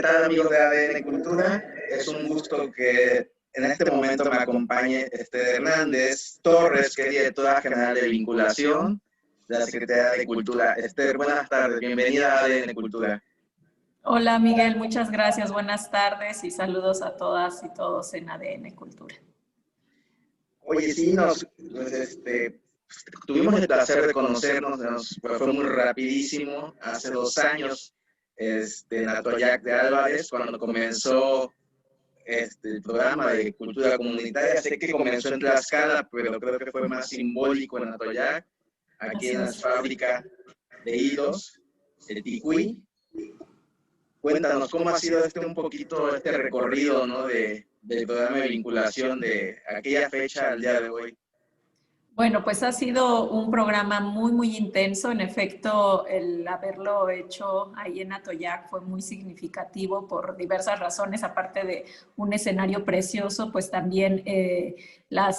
tal, amigos de ADN Cultura? Es un gusto que en este momento me acompañe Esther Hernández Torres, que es directora general de vinculación de la Secretaría de Cultura. Esther, buenas tardes, bienvenida a ADN Cultura. Hola Miguel, muchas gracias, buenas tardes y saludos a todas y todos en ADN Cultura. Oye, sí, tuvimos el placer de conocernos, fue muy rapidísimo, hace 2 años, en Atoyac de Álvarez, cuando comenzó el programa de cultura comunitaria. Sé que comenzó en Tlaxcala, pero creo que fue más simbólico en Atoyac, aquí en la fábrica de hilos, el Ticuí. Cuéntanos, ¿cómo ha sido un poquito este recorrido, ¿no? del programa de vinculación de aquella fecha al día de hoy? Bueno, pues ha sido un programa muy intenso. En efecto, el haberlo hecho ahí en Atoyac fue muy significativo por diversas razones, aparte de un escenario precioso, pues también la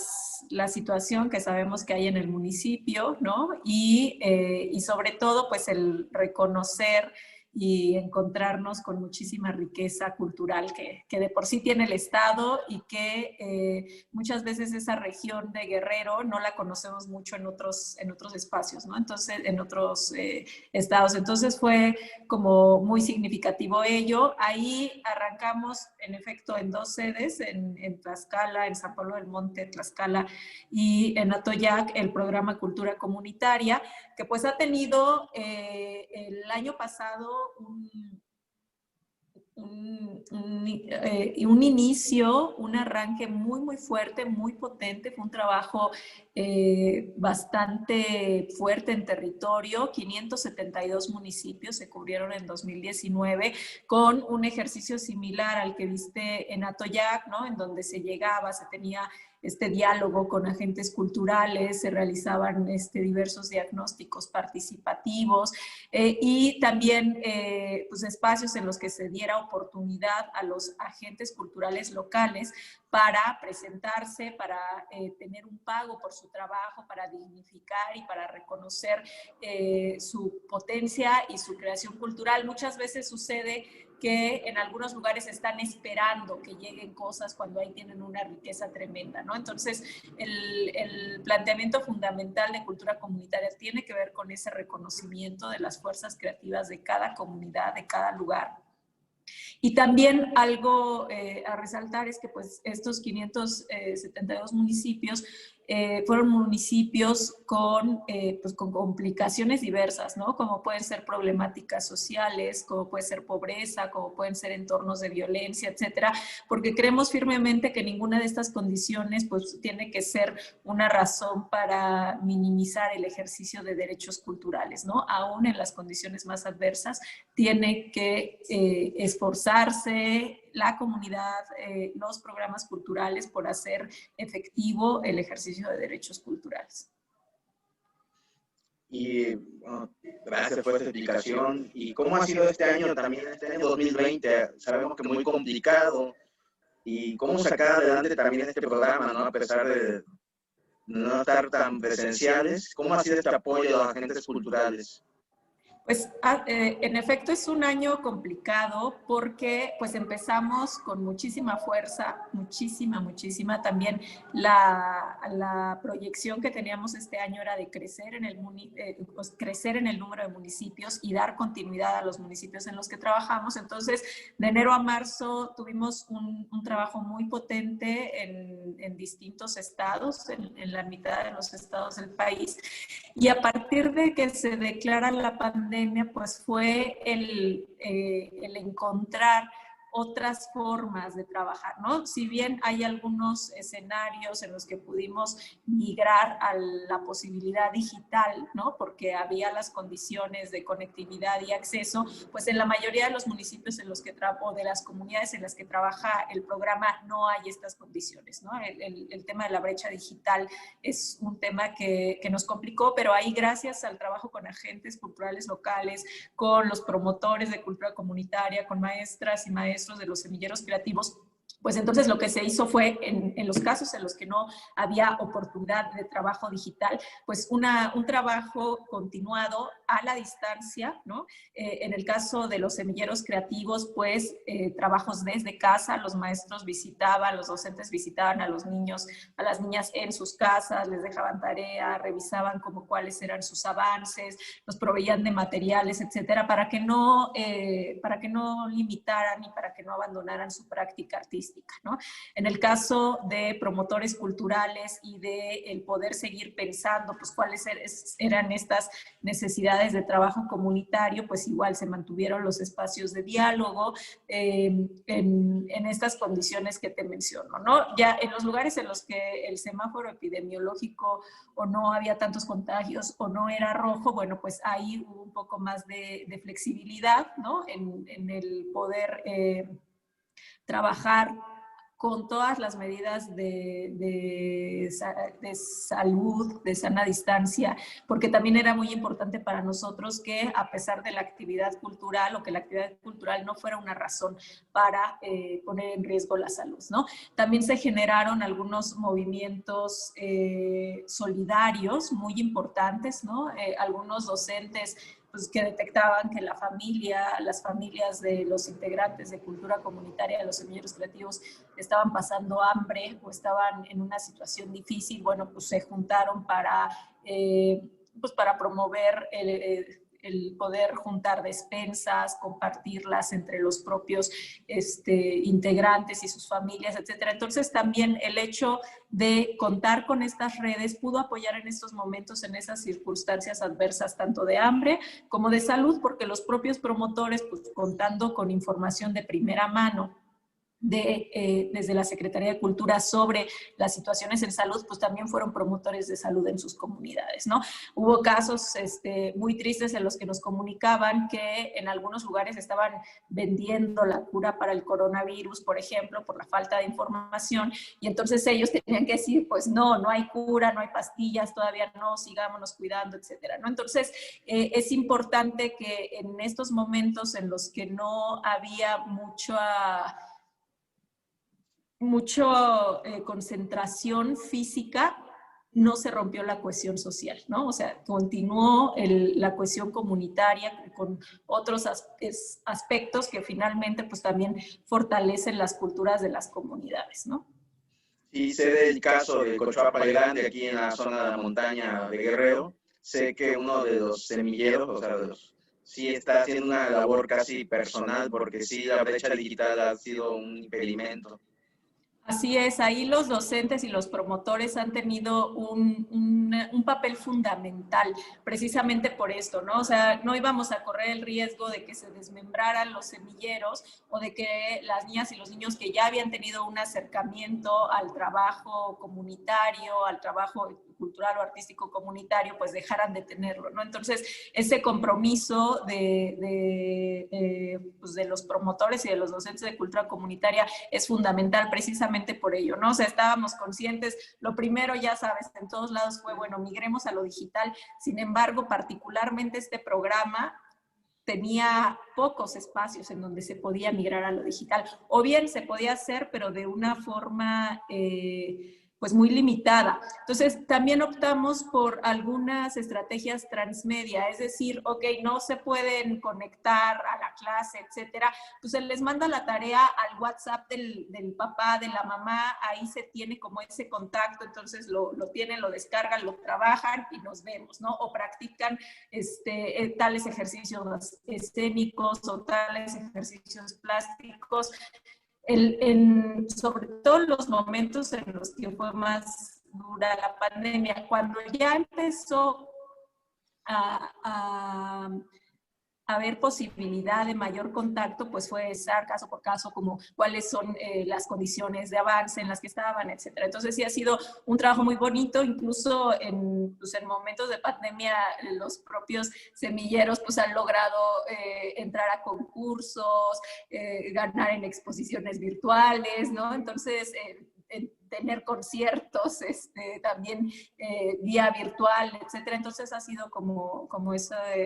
situación que sabemos que hay en el municipio, ¿no? Y sobre todo, pues el reconocer y encontrarnos con muchísima riqueza cultural que de por sí tiene el Estado y que muchas veces esa región de Guerrero no la conocemos mucho en otros espacios, ¿no? Entonces, en otros estados. Entonces fue como muy significativo ello. Ahí arrancamos, en efecto, en 2 sedes, en Tlaxcala, en San Pablo del Monte, Tlaxcala, y en Atoyac, el programa Cultura Comunitaria, que pues ha tenido el año pasado un inicio, un arranque muy fuerte, muy potente. Fue un trabajo bastante fuerte en territorio. 572 municipios se cubrieron en 2019 con un ejercicio similar al que viste en Atoyac, ¿no? En donde se llegaba, se tenía este diálogo con agentes culturales, se realizaban diversos diagnósticos participativos y también pues espacios en los que se diera oportunidad a los agentes culturales locales para presentarse, para tener un pago por su trabajo, para dignificar y para reconocer su potencia y su creación cultural. Muchas veces sucede que en algunos lugares están esperando que lleguen cosas cuando ahí tienen una riqueza tremenda, ¿no? Entonces, el planteamiento fundamental de cultura comunitaria tiene que ver con ese reconocimiento de las fuerzas creativas de cada comunidad, de cada lugar. Y también algo a resaltar es que pues estos 572 municipios fueron municipios pues con complicaciones diversas, ¿no? Como pueden ser problemáticas sociales, como puede ser pobreza, como pueden ser entornos de violencia, etcétera, porque creemos firmemente que ninguna de estas condiciones pues tiene que ser una razón para minimizar el ejercicio de derechos culturales, ¿no? Aún en las condiciones más adversas, tiene que esforzarse la comunidad, los programas culturales por hacer efectivo el ejercicio de derechos culturales. Y bueno, gracias por esta explicación. ¿Y cómo ha sido este año también, este año 2020? Sabemos que muy complicado. ¿Y cómo sacar adelante también este programa, ¿no? A pesar de no estar tan presenciales? ¿Cómo ha sido este apoyo de los agentes culturales? Pues en efecto es un año complicado porque pues empezamos con muchísima fuerza, muchísima. También la proyección que teníamos este año era de crecer crecer en el número de municipios y dar continuidad a los municipios en los que trabajamos. Entonces, de enero a marzo tuvimos un trabajo muy potente en distintos estados, en la mitad de los estados del país. Y a partir de que se declara la pandemia, pues fue el encontrar otras formas de trabajar, ¿no? Si bien hay algunos escenarios en los que pudimos migrar a la posibilidad digital, ¿no? Porque había las condiciones de conectividad y acceso, pues en la mayoría de los municipios en los que o de las comunidades en las que trabaja el programa no hay estas condiciones, ¿no? El tema de la brecha digital es un tema que nos complicó, pero ahí gracias al trabajo con agentes culturales locales, con los promotores de cultura comunitaria, con maestras y maestros de los semilleros creativos, Pues entonces lo que se hizo fue, en los casos en los que no había oportunidad de trabajo digital, pues un trabajo continuado a la distancia, ¿no? En el caso de los semilleros creativos, pues trabajos desde casa, los maestros visitaban, los docentes visitaban a los niños, a las niñas en sus casas, les dejaban tarea, revisaban como cuáles eran sus avances, los proveían de materiales, etcétera, para que no limitaran y para que no abandonaran su práctica artística, ¿no? En el caso de promotores culturales y de el poder seguir pensando, pues cuáles eran estas necesidades de trabajo comunitario, pues igual se mantuvieron los espacios de diálogo en estas condiciones que te menciono, ¿no? Ya en los lugares en los que el semáforo epidemiológico o no había tantos contagios o no era rojo, bueno, pues ahí hubo un poco más de flexibilidad, ¿no? En el poder trabajar con todas las medidas de salud, de sana distancia, porque también era muy importante para nosotros que a pesar de la actividad cultural o que la actividad cultural no fuera una razón para poner en riesgo la salud, ¿no? También se generaron algunos movimientos solidarios muy importantes, ¿no? Algunos docentes pues, que detectaban que las familias de los integrantes de cultura comunitaria de los semilleros creativos estaban pasando hambre o estaban en una situación difícil, bueno, pues se juntaron para promover el poder juntar despensas, compartirlas entre los propios integrantes y sus familias, etcétera. Entonces también el hecho de contar con estas redes pudo apoyar en estos momentos, en esas circunstancias adversas, tanto de hambre como de salud, porque los propios promotores, pues contando con información de primera mano, desde la Secretaría de Cultura sobre las situaciones en salud, pues también fueron promotores de salud en sus comunidades, ¿no? Hubo casos muy tristes en los que nos comunicaban que en algunos lugares estaban vendiendo la cura para el coronavirus, por ejemplo, por la falta de información, y entonces ellos tenían que decir, pues no hay cura, no hay pastillas, todavía no, sigámonos cuidando, etcétera, ¿no? Entonces, es importante que en estos momentos en los que no había mucha concentración física, no se rompió la cohesión social, ¿no? O sea, continuó la cohesión comunitaria con otros aspectos que finalmente pues también fortalecen las culturas de las comunidades, ¿no? Sí, sé del caso de Cochuapa el Grande, aquí en la zona de la montaña de Guerrero. Sé que uno de los semilleros, o sea, sí está haciendo una labor casi personal, porque sí, la brecha digital ha sido un impedimento. Así es, ahí los docentes y los promotores han tenido un papel fundamental, precisamente por esto, ¿no? O sea, no íbamos a correr el riesgo de que se desmembraran los semilleros o de que las niñas y los niños que ya habían tenido un acercamiento al trabajo comunitario, al trabajo cultural o artístico comunitario, pues dejaran de tenerlo, ¿no? Entonces, ese compromiso pues de los promotores y de los docentes de cultura comunitaria es fundamental precisamente por ello, ¿no? O sea, estábamos conscientes, lo primero, ya sabes, en todos lados fue, bueno, migremos a lo digital, sin embargo, particularmente este programa tenía pocos espacios en donde se podía migrar a lo digital, o bien se podía hacer, pero de una forma pues muy limitada. Entonces, también optamos por algunas estrategias transmedia, es decir, ok, no se pueden conectar a la clase, etcétera, pues se les manda la tarea al WhatsApp del papá, de la mamá, ahí se tiene como ese contacto, entonces lo tienen, lo descargan, lo trabajan y nos vemos, ¿no? O practican tales ejercicios escénicos o tales ejercicios plásticos, sobre todo en los momentos en los que fue más dura la pandemia, cuando ya empezó a haber posibilidad de mayor contacto, pues fue estar caso por caso, como cuáles son las condiciones de avance en las que estaban, etcétera. Entonces sí ha sido un trabajo muy bonito, incluso pues en momentos de pandemia los propios semilleros pues han logrado entrar a concursos, ganar en exposiciones virtuales, ¿no? Entonces tener conciertos, también vía virtual, etcétera. Entonces ha sido como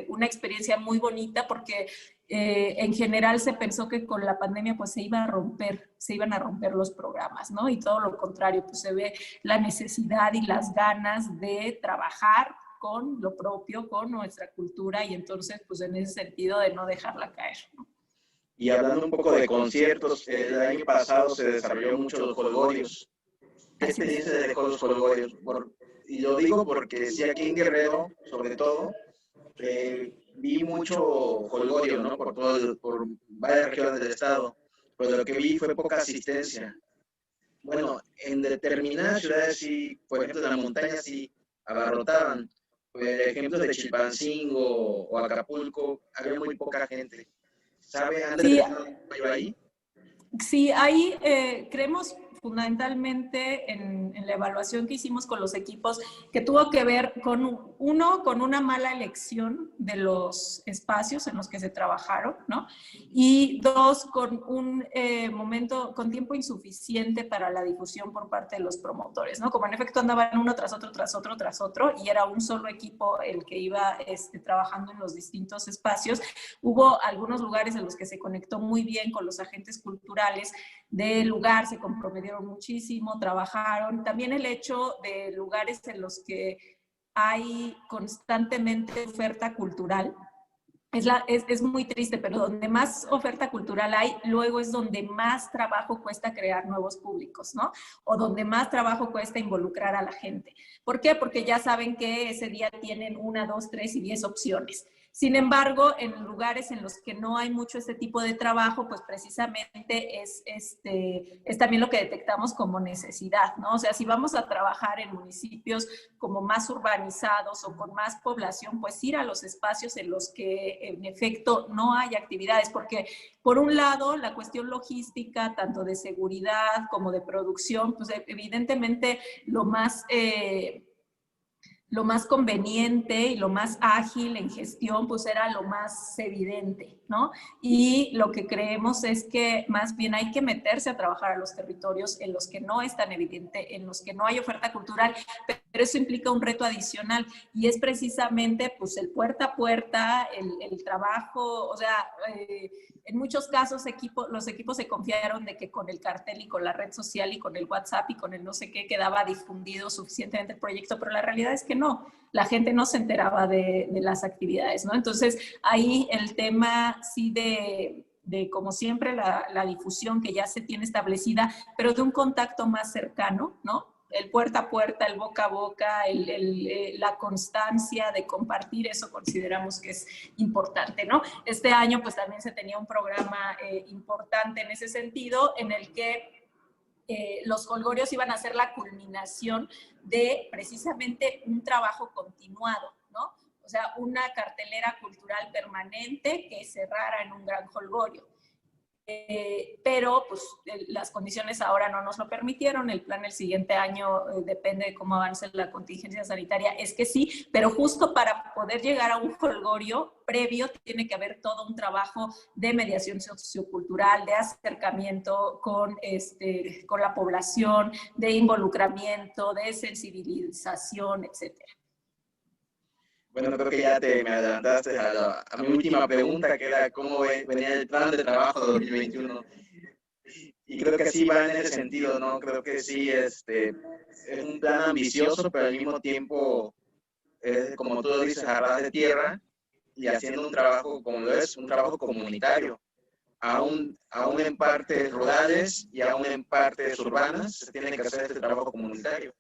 una experiencia muy bonita porque en general se pensó que con la pandemia pues se iban a romper los programas, ¿no? Y todo lo contrario, pues se ve la necesidad y las ganas de trabajar con lo propio, con nuestra cultura, y entonces pues en ese sentido de no dejarla caer, ¿no? Y hablando un poco de conciertos, el año pasado se desarrolló mucho los jolgorios. ¿Qué experiencia te dejó los jolgorios? Y lo digo porque sí, aquí en Guerrero, sobre todo, vi mucho jolgorio, ¿no? Por varias regiones del estado, pero lo que vi fue poca asistencia. Bueno, en determinadas ciudades sí, por ejemplo en la montaña sí abarrotaban. Ejemplos de Chilpancingo o Acapulco, había muy poca gente. ¿Sabe? ¿Han detectado un fallo ahí? Sí, ahí creemos fundamentalmente en la evaluación que hicimos con los equipos, que tuvo que ver con una mala elección de los espacios en los que se trabajaron, ¿no? Y dos, con un con tiempo insuficiente para la difusión por parte de los promotores, ¿no? Como en efecto andaban uno tras otro, y era un solo equipo el que iba trabajando en los distintos espacios. Hubo algunos lugares en los que se conectó muy bien con los agentes culturales del lugar, se comprometieron muchísimo, trabajaron. También el hecho de lugares en los que hay constantemente oferta cultural. Es muy triste, pero donde más oferta cultural hay, luego es donde más trabajo cuesta crear nuevos públicos, ¿no? O donde más trabajo cuesta involucrar a la gente. ¿Por qué? Porque ya saben que ese día tienen 1, 2, 3 y 10 opciones. Sin embargo, en lugares en los que no hay mucho este tipo de trabajo, pues precisamente es también lo que detectamos como necesidad, ¿no? O sea, si vamos a trabajar en municipios como más urbanizados o con más población, pues ir a los espacios en los que en efecto no hay actividades, porque por un lado la cuestión logística, tanto de seguridad como de producción, pues evidentemente lo más conveniente y lo más ágil en gestión, pues era lo más evidente, ¿no? Y lo que creemos es que más bien hay que meterse a trabajar a los territorios en los que no es tan evidente, en los que no hay oferta cultural, pero eso implica un reto adicional y es precisamente pues el puerta a puerta, el trabajo, o sea, en muchos casos los equipos se confiaron de que con el cartel y con la red social y con el WhatsApp y con el no sé qué quedaba difundido suficientemente el proyecto, pero la realidad es que no, la gente no se enteraba de las actividades, ¿no? Entonces ahí el tema sí de como siempre la difusión que ya se tiene establecida, pero de un contacto más cercano, ¿no? El puerta a puerta, el boca a boca, la constancia de compartir, eso consideramos que es importante, ¿no? Este año pues también se tenía un programa importante en ese sentido, en el que los jolgorios iban a ser la culminación de precisamente un trabajo continuado, ¿no? O sea, una cartelera cultural permanente que cerrara en un gran jolgorio. Pero pues las condiciones ahora no nos lo permitieron, el plan el siguiente año depende de cómo avance la contingencia sanitaria, es que sí, pero justo para poder llegar a un jolgorio previo tiene que haber todo un trabajo de mediación sociocultural, de acercamiento con la población, de involucramiento, de sensibilización, etcétera. Bueno, creo que ya me adelantaste a mi última pregunta, que era cómo venía el plan de trabajo de 2021. Y creo que sí va en ese sentido, ¿no? Creo que sí, es un plan ambicioso, pero al mismo tiempo, como tú lo dices, a ras de tierra y haciendo un trabajo, como lo es, un trabajo comunitario. Aún en partes rurales y aún en partes urbanas se tiene que hacer este trabajo comunitario.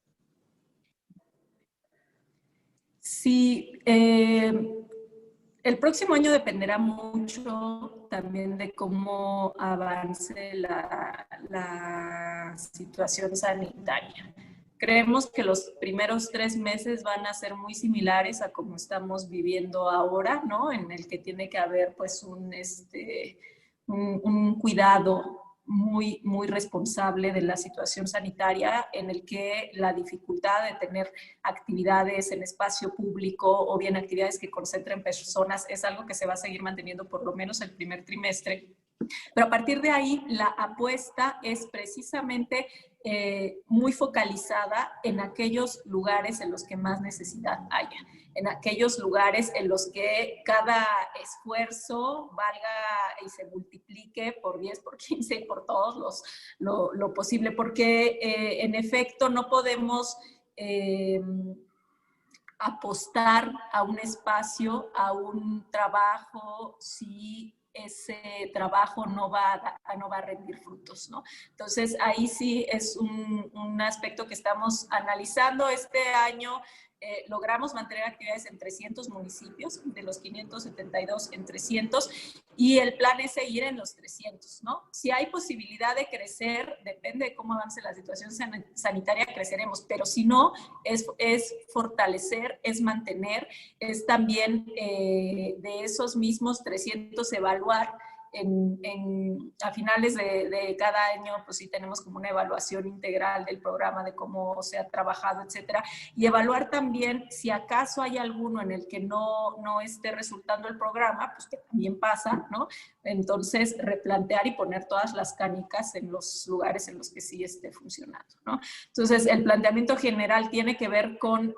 Sí, el próximo año dependerá mucho también de cómo avance la situación sanitaria. Creemos que los primeros 3 meses van a ser muy similares a como estamos viviendo ahora, ¿no? En el que tiene que haber pues un cuidado muy, muy responsable de la situación sanitaria, en el que la dificultad de tener actividades en espacio público o bien actividades que concentren personas es algo que se va a seguir manteniendo por lo menos el primer trimestre. Pero a partir de ahí, la apuesta es precisamente muy focalizada en aquellos lugares en los que más necesidad haya, en aquellos lugares en los que cada esfuerzo valga y se multiplique por 10, por 15 y por todos lo posible, porque en efecto no podemos apostar a un espacio, a un trabajo, si ese trabajo no va a rendir frutos, ¿no? Entonces, ahí sí es un aspecto que estamos analizando. Este año logramos mantener actividades en 300 municipios, de los 572 en 300, y el plan es seguir en los 300, ¿no? Si hay posibilidad de crecer, depende de cómo avance la situación sanitaria, creceremos, pero si no, es fortalecer, es mantener, es también de esos mismos 300 evaluar. A finales de cada año, pues sí tenemos como una evaluación integral del programa, de cómo se ha trabajado, etcétera, y evaluar también si acaso hay alguno en el que no esté resultando el programa, pues que también pasa, ¿no? Entonces, replantear y poner todas las canicas en los lugares en los que sí esté funcionando, ¿no? Entonces, el planteamiento general tiene que ver con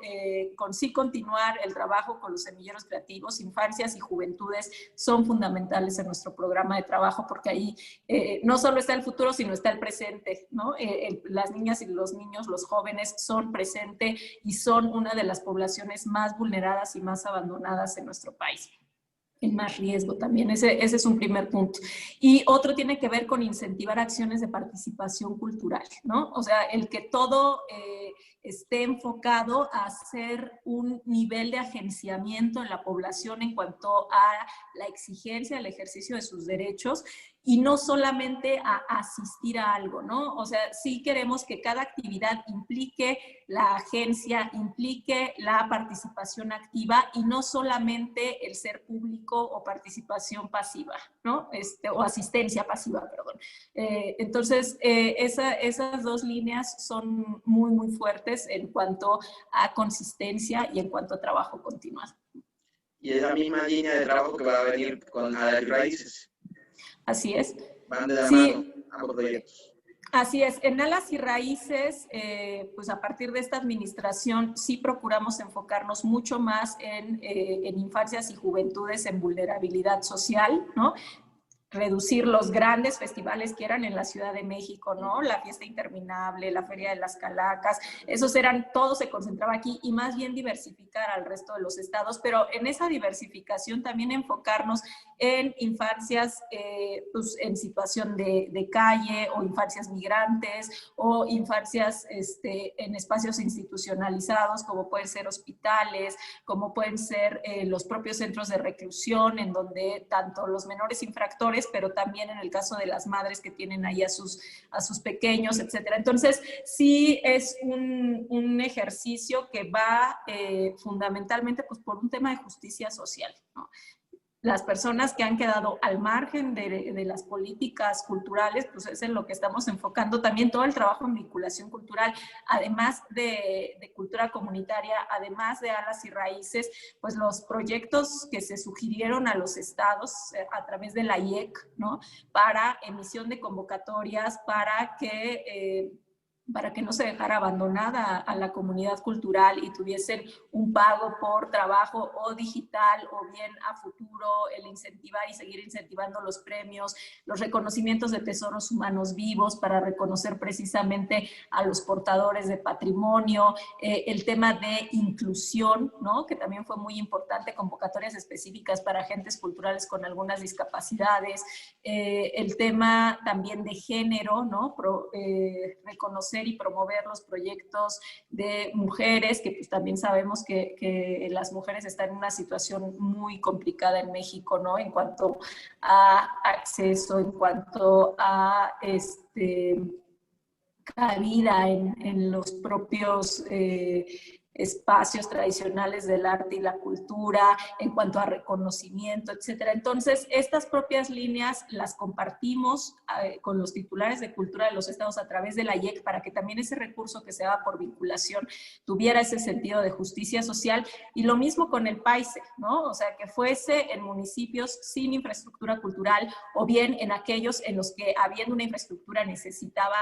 sí continuar el trabajo con los semilleros creativos. Infancias y juventudes son fundamentales en nuestro programa de trabajo, porque ahí no solo está el futuro, sino está el presente, ¿no? Las niñas y los niños, los jóvenes son presente y son una de las poblaciones más vulneradas y más abandonadas en nuestro país, en más riesgo también. Ese es un primer punto. Y otro tiene que ver con incentivar acciones de participación cultural, ¿no? O sea, el que todo esté enfocado a hacer un nivel de agenciamiento en la población en cuanto a la exigencia, el ejercicio de sus derechos, y no solamente a asistir a algo, ¿no? O sea, sí queremos que cada actividad implique la agencia, implique la participación activa y no solamente el ser público o participación pasiva, ¿no? O asistencia pasiva, perdón. Entonces, esas dos líneas son muy, muy fuertes en cuanto a consistencia y en cuanto a trabajo continuado. Y esa misma línea de trabajo que va a venir con Alas y Raíces. Así es. Van de la mano ambos proyectos. Así es, en Alas y Raíces, pues a partir de esta administración sí procuramos enfocarnos mucho más en infancias y juventudes en vulnerabilidad social, ¿no? Reducir los grandes festivales que eran en la Ciudad de México, ¿no? La Fiesta Interminable, la Feria de las Calacas, todo se concentraba aquí, y más bien diversificar al resto de los estados, pero en esa diversificación también enfocarnos en infancias pues en situación de calle, o infancias migrantes, o infancias en espacios institucionalizados, como pueden ser hospitales, como pueden ser los propios centros de reclusión, en donde tanto los menores infractores, pero también en el caso de las madres que tienen ahí a sus pequeños, etcétera. Entonces, sí es un ejercicio que va fundamentalmente pues, por un tema de justicia social, ¿no? Las personas que han quedado al margen de las políticas culturales, pues es en lo que estamos enfocando también todo el trabajo en vinculación cultural, además de cultura comunitaria, además de Alas y Raíces, pues los proyectos que se sugirieron a los estados a través de la IEC, ¿no? Para emisión de convocatorias, para que no se dejara abandonada a la comunidad cultural y tuviesen un pago por trabajo o digital o bien a futuro, el incentivar y seguir incentivando los premios, los reconocimientos de tesoros humanos vivos para reconocer precisamente a los portadores de patrimonio, el tema de inclusión, ¿no? Que también fue muy importante, convocatorias específicas para agentes culturales con algunas discapacidades, el tema también de género, ¿no? Reconocer y promover los proyectos de mujeres, que pues también sabemos que las mujeres están en una situación muy complicada en México, ¿no? En cuanto a acceso, en cuanto a cabida en los propios espacios tradicionales del arte y la cultura, en cuanto a reconocimiento, etcétera. Entonces, estas propias líneas las compartimos con los titulares de cultura de los estados a través de la IEC para que también ese recurso que se daba por vinculación tuviera ese sentido de justicia social, y lo mismo con el PAISE, ¿no? O sea, que fuese en municipios sin infraestructura cultural o bien en aquellos en los que habiendo una infraestructura necesitaba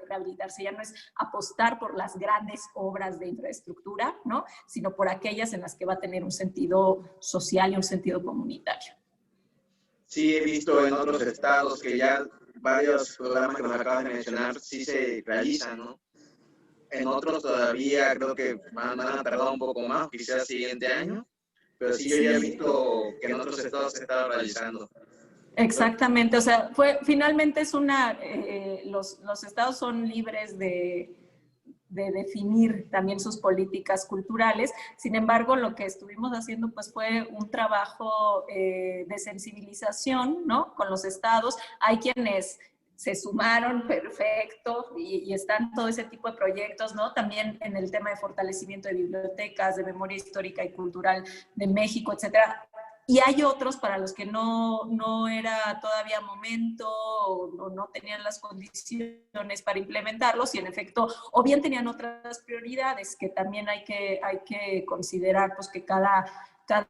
rehabilitarse. Ya no es apostar por las grandes obras de infraestructura, ¿no? Sino por aquellas en las que va a tener un sentido social y un sentido comunitario. Sí, he visto en otros estados que ya varios programas que nos acabas de mencionar sí se realizan, ¿no? En otros todavía creo que van a tardar un poco más, quizás el siguiente año, pero sí yo ya he visto que en otros estados se está realizando. Exactamente, o sea, finalmente es los estados son libres de definir también sus políticas culturales. Sin embargo, lo que estuvimos haciendo pues fue un trabajo de sensibilización, ¿no? Con los estados. Hay quienes se sumaron, perfecto, y están todo ese tipo de proyectos, ¿no? También en el tema de fortalecimiento de bibliotecas, de memoria histórica y cultural de México, etcétera. Y hay otros para los que no era todavía momento o no tenían las condiciones para implementarlos, y en efecto, o bien tenían otras prioridades que también hay que considerar, pues que cada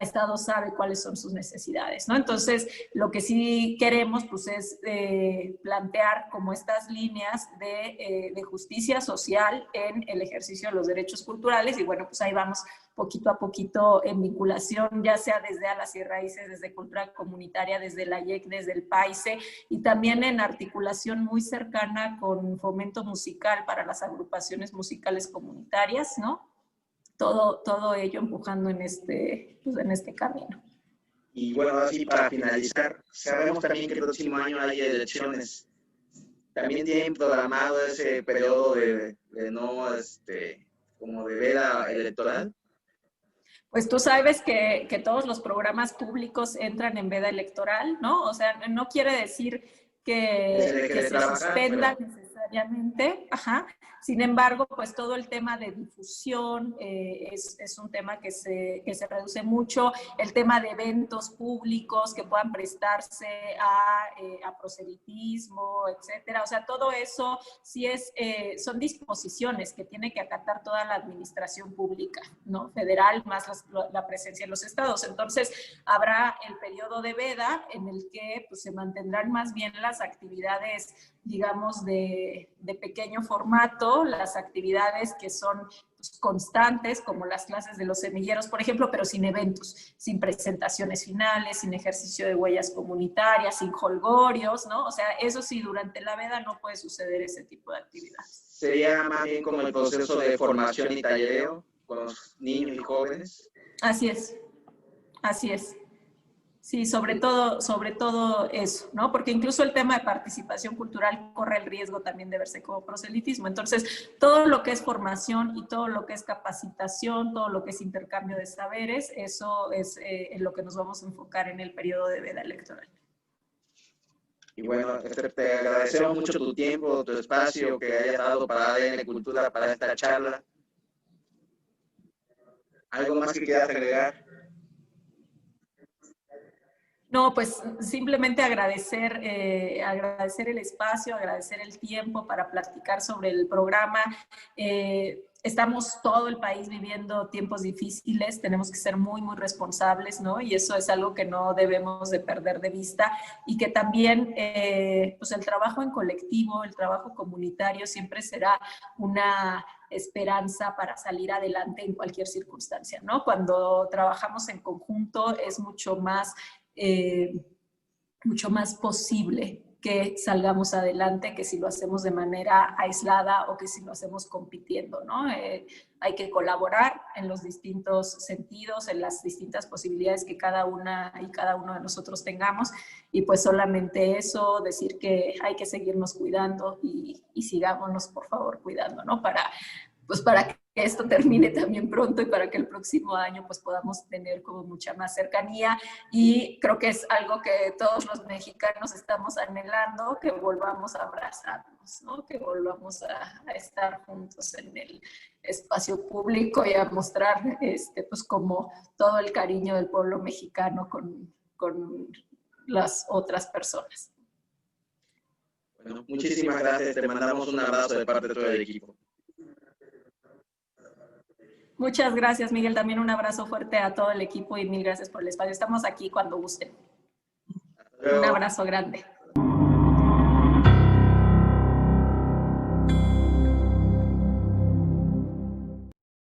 estado sabe cuáles son sus necesidades, ¿no? Entonces, lo que sí queremos, pues, es plantear como estas líneas de justicia social en el ejercicio de los derechos culturales, y bueno, pues ahí vamos poquito a poquito en vinculación, ya sea desde Alas y Raíces, desde Cultura Comunitaria, desde la IEC, desde el PAISE, y también en articulación muy cercana con Fomento Musical para las agrupaciones musicales comunitarias, ¿no? Todo ello empujando en este camino. Y bueno, así para finalizar, sabemos también que el próximo año hay elecciones. ¿También tienen programado ese periodo de no, como de veda electoral? Pues tú sabes que todos los programas públicos entran en veda electoral, ¿no? O sea, no quiere decir que se suspendan necesariamente, ajá. Sin embargo, pues todo el tema de difusión es un tema que se reduce mucho, el tema de eventos públicos que puedan prestarse a proselitismo, etcétera. O sea, todo eso sí son disposiciones que tiene que acatar toda la administración pública, ¿no? Federal, más la presencia en los estados. Entonces, habrá el periodo de veda en el que pues, se mantendrán más bien las actividades, digamos, de pequeño formato, las actividades que son pues, constantes, como las clases de los semilleros, por ejemplo, pero sin eventos, sin presentaciones finales, sin ejercicio de huellas comunitarias, sin holgorios, ¿no? O sea, eso sí, durante la veda no puede suceder ese tipo de actividades. Sería más bien como el proceso de formación y tallereo con los niños y jóvenes. Así es, así es. Sí, sobre todo eso, ¿no? Porque incluso el tema de participación cultural corre el riesgo también de verse como proselitismo. Entonces, todo lo que es formación y todo lo que es capacitación, todo lo que es intercambio de saberes, eso es en lo que nos vamos a enfocar en el periodo de veda electoral. Y bueno, te agradecemos mucho tu tiempo, tu espacio que hayas dado para ADN Cultura, para esta charla. ¿Algo más que quieras agregar? No, pues simplemente agradecer el espacio, agradecer el tiempo para platicar sobre el programa. Estamos todo el país viviendo tiempos difíciles, tenemos que ser muy, muy responsables, ¿no? Y eso es algo que no debemos de perder de vista, y que también pues el trabajo en colectivo, el trabajo comunitario siempre será una esperanza para salir adelante en cualquier circunstancia, ¿no? Cuando trabajamos en conjunto es mucho más posible que salgamos adelante que si lo hacemos de manera aislada o que si lo hacemos compitiendo, ¿no? Hay que colaborar en los distintos sentidos, en las distintas posibilidades que cada una y cada uno de nosotros tengamos, y pues solamente eso, decir que hay que seguirnos cuidando y sigámonos por favor cuidando, ¿no? Para que esto termine también pronto y para que el próximo año pues podamos tener como mucha más cercanía, y creo que es algo que todos los mexicanos estamos anhelando, que volvamos a abrazarnos, ¿no? Que volvamos a estar juntos en el espacio público y a mostrar pues como todo el cariño del pueblo mexicano con las otras personas. Bueno, muchísimas gracias, te mandamos un abrazo de parte de todo el equipo. Muchas gracias, Miguel. También un abrazo fuerte a todo el equipo y mil gracias por el espacio. Estamos aquí cuando gusten. Un abrazo grande.